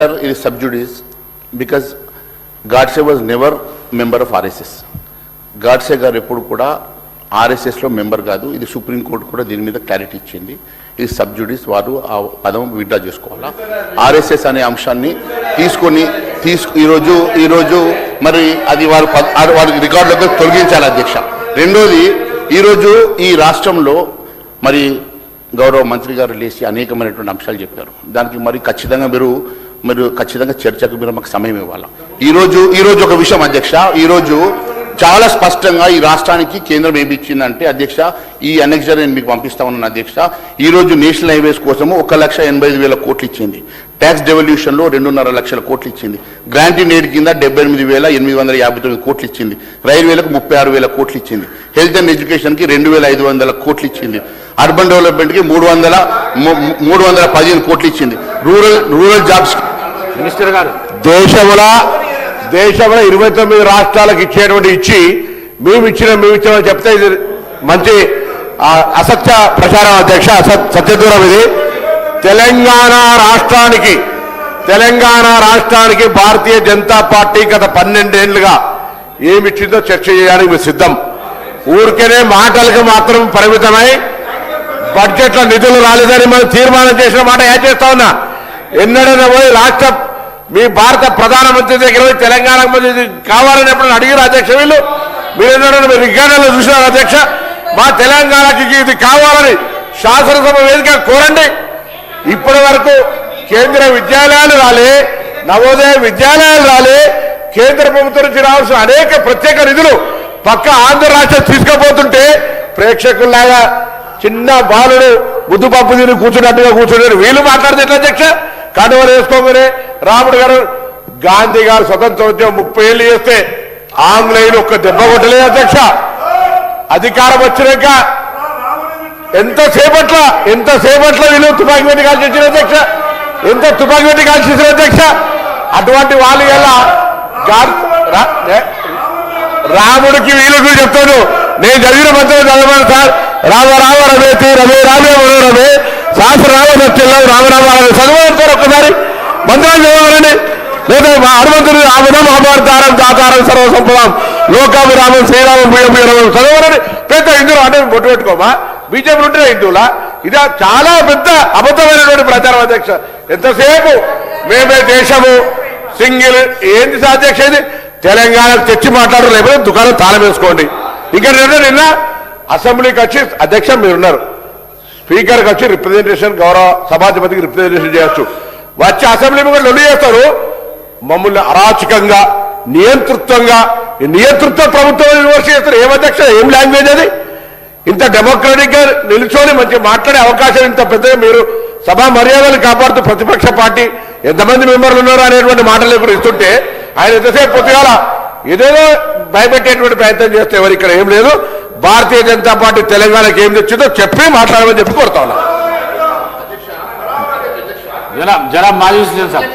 It is sub judice because Godse was never member of RSS. Godse గారు ఎప్పుడు కూడా RSS లో member కాదు. ఇది సుప్రీం కోర్టు కూడా దీని మీద క్లారిటీ ఇచ్చింది. ఇది సబ్ జుడిస్, వారు ఆ పదం విత్డ్రా చేసుకోవాలా. RSS అనే అంశాన్ని తీసుకొని ఈరోజు మరి అది వారి రికార్డులకు తొలగించాలి అధ్యక్ష. రెండోది, ఈరోజు ఈ రాష్ట్రంలో మరి గౌరవ మంత్రి గారు లేచి అనేకమైనటువంటి అంశాలు చెప్పారు. దానికి మరి ఖచ్చితంగా చర్చకు మీరు మాకు సమయం ఇవ్వాలి. ఈరోజు ఒక విషయం అధ్యక్ష, ఈరోజు చాలా స్పష్టంగా ఈ రాష్ట్రానికి కేంద్రం ఏమి ఇచ్చిందంటే అధ్యక్ష, ఈ అనెక్సర్ నేను మీకు పంపిస్తా ఉన్నాను అధ్యక్ష. ఈరోజు నేషనల్ హైవేస్ కోసము 1,85,000 కోట్లు ఇచ్చింది. ట్యాక్స్ డెవల్యూషన్లో 2.5 లక్షల కోట్లు ఇచ్చింది. గ్రాంట్ ఇన్ ఎయిడ్ కింద 78,859 కోట్లు ఇచ్చింది. రైల్వేలకు 36,000 కోట్లు ఇచ్చింది. హెల్త్ అండ్ ఎడ్యుకేషన్కి 2,500 కోట్లు ఇచ్చింది. అర్బన్ డెవలప్మెంట్కి 315 కోట్లు ఇచ్చింది. రూరల్ జాబ్స్ మినిస్టర్ గారు దేశంలో 29 రాష్ట్రాలకు ఇచ్చి మేము ఇచ్చిన చెప్తే ఇది మంచి అసత్య ప్రచారం అధ్యక్ష, సత్యదూరం ఇది. తెలంగాణ రాష్ట్రానికి భారతీయ జనతా పార్టీ గత 12 ఏళ్లుగా ఏమిచ్చిందో చర్చ చేయడానికి మీరు సిద్ధం. ఊరికేనే మాటలకు మాత్రం పరిమితమై బడ్జెట్లో నిధులు రాలేదని మనం తీర్మానం చేసిన మాట యాడ్ చేస్తా ఉన్నా. ఎన్నడైనా పోయి మీ భారత ప్రధానమంత్రి దగ్గర పోయి తెలంగాణకు మంది కావాలని ఎప్పుడు అడిగిన అధ్యక్ష వీళ్ళు మీరు ఎన్నడైనా మీరు రికార్డులో చూసినారు అధ్యక్ష? మా తెలంగాణకి ఇది కావాలని శాసనసభ వేదిక కోరండి. ఇప్పటి వరకు కేంద్ర విద్యాలయాలు రాలే, నవోదయ విద్యాలయాలు రాలే, కేంద్ర ప్రభుత్వం నుంచి రావాల్సిన అనేక ప్రత్యేక నిధులు పక్క ఆంధ్ర రాష్ట్రం తీసుకుపోతుంటే ప్రేక్షకుల్లాగా చిన్న బాలుడు ముద్దుపప్పు తిని కూర్చున్నట్టుగా కూర్చున్నారు. వీళ్ళు మాట్లాడితే ఎట్లా అధ్యక్ష? కండువలు వేసుకోగానే రాముడు గారు గాంధీ గారు స్వతంత్రోద్యమం 30 ఏళ్ళు చేస్తే ఆంగ్లేయులు ఒక్క దెబ్బ కొట్టలేదు అధ్యక్ష. అధికారం వచ్చినాక ఎంతసేపట్లో వీళ్ళు తుపాకీ పెట్టి కాల్చి వచ్చిన అధ్యక్ష, తుపాకీ పెట్టి కాల్చి చేసిన అధ్యక్ష. అటువంటి వాళ్ళు ఎలా రాముడికి వీళ్ళు కూడా చెప్తాను. నేను చదివిన మంత్రులు చదవను సార్. రామ రమేతి రమే రామే మనోరమే శాస్త్ర రామసత్యంలో రామరామాలని చదవడంతో ఒక్కసారి మంత్రాలు చదవాలండి. లేదా మా హనుమంతుడు ఆమదం అమర్తారం దాతారం సర్వసంపదం లోకాభిరామం శ్రీరామం భూయభూయరామం చదవాలని పెద్ద హిందువులు అంటే బొట్టు పెట్టుకోమా? బీజేపీ ఉంటే హిందువులా? ఇది చాలా పెద్ద అబద్ధమైనటువంటి ప్రచారం అధ్యక్ష. ఎంతసేపు మేమే దేశము సింగిల్ ఏంది అధ్యక్ష? ఇది తెలంగాణకు తెచ్చి మాట్లాడరు, లేకపోతే దుకాణం తాళం వేసుకోండి. ఇంకా నిన్న అసెంబ్లీకి వచ్చి అధ్యక్ష మీరున్నారు, స్పీకర్కి వచ్చి రిప్రజెంటేషన్ గౌరవ సభాధిపతికి రిప్రజెంటేషన్ చేయొచ్చు. వచ్చి అసెంబ్లీ కూడా లొల్లి చేస్తారు. మమ్మల్ని అరాచకంగా నియంతృత్వ ప్రభుత్వం విమర్శ చేస్తారు. ఏం అధ్యక్ష? ఏం లాంగ్వేజ్ అది? ఇంత డెమోక్రటిక్ గా నిల్చొని మంచి మాట్లాడే అవకాశం ఇంత పెద్దగా మీరు సభా మర్యాదలు కాపాడుతూ ప్రతిపక్ష పార్టీ ఎంతమంది మెంబర్లు ఉన్నారు అనేటువంటి మాటలు ఇప్పుడు ఇస్తుంటే ఆయన ఎంతసేపు పొద్దుగాల ఏదేదో భయపెట్టేటువంటి ప్రయత్నం చేస్తే ఎవరు ఇక్కడ ఏం లేదు. భారతీయ జనతా పార్టీ తెలంగాణకి ఏం తెచ్చిందో చెప్పి మాట్లాడమని చెప్పి కోరుతా ఉన్నా. జనాబ్ మాజీ సార్